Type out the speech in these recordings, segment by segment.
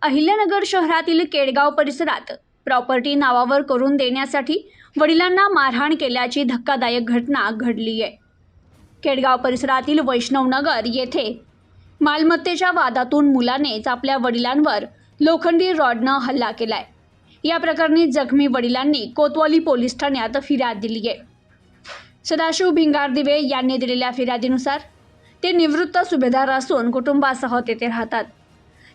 अहिल्यानगर शहरातील केडगाव परिसरात प्रॉपर्टी नावावर करून देण्यासाठी वडिलांना मारहाण केल्याची धक्कादायक घटना घडली आहे। केडगाव परिसरातील वैष्णवनगर येथे मालमत्तेच्या वादातून मुलानेच आपल्या वडिलांवर लोखंडी रॉडनं हल्ला केलाय। या प्रकरणी जखमी वडिलांनी कोतवाली पोलीस ठाण्यात फिर्याद दिली आहे। सदाशिव भिंगारदिवे यांनी दिलेल्या फिर्यादीनुसार ते निवृत्त सुभेदार असून कुटुंबासह तेथे राहतात।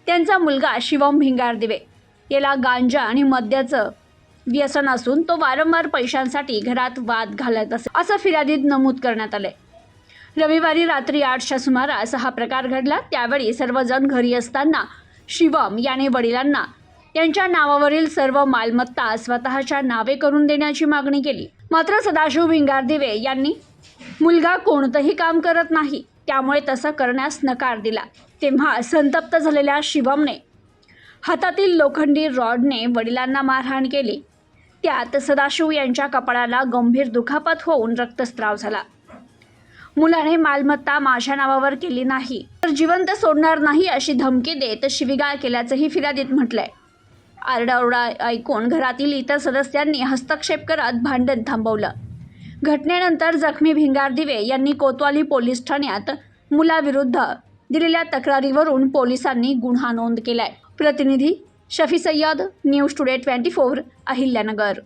त्यांचा मुलगा शिवम भिंगारदिवे याला गांजा आणि मद्याचं व्यसन असून तो वारंवार पैशांसाठी घरात वाद घालत असे असं फिर्यादीत नमूद करण्यात आले। रविवारी रात्री 8च्या सुमारास हा प्रकार घडला। त्यावेळी सर्वजण घरी असताना शिवम याने वडिलांना त्यांच्या नावावरील सर्व मालमत्ता स्वतःच्या नावे करून देण्याची मागणी केली। मात्र सदाशिव भिंगारदिवे यांनी मुलगा कोणतंही काम करत नाही, त्यामुळे तसं करण्यास नकार दिला। तेव्हा संतप्त झालेल्या शिवमने हातातील लोखंडी रॉडने वडिलांना मारहाण केली। त्यात सदाशिव यांच्या कपाळाला गंभीर दुखापत होऊन रक्तस्राव झाला। मुलाने मालमत्ता माझ्या नावावर केली नाही तर जिवंत सोडणार नाही अशी धमकी देत शिवीगाळ केल्याचंही फिर्यादीत म्हटलंय। आरडाओरडा ऐकून घरातील इतर सदस्यांनी हस्तक्षेप करत भांडण थांबवलं। घटनेनंतर जखमी भिंगारदिवे यांनी कोतवाली पोलीस ठाण्यात मुलाविरुद्ध दिलेल्या तक्रारीवरून पोलिसांनी गुन्हा नोंद केलाय। प्रतिनिधी शफी सय्यद, न्यूज टुडे 24, अहिल्यानगर।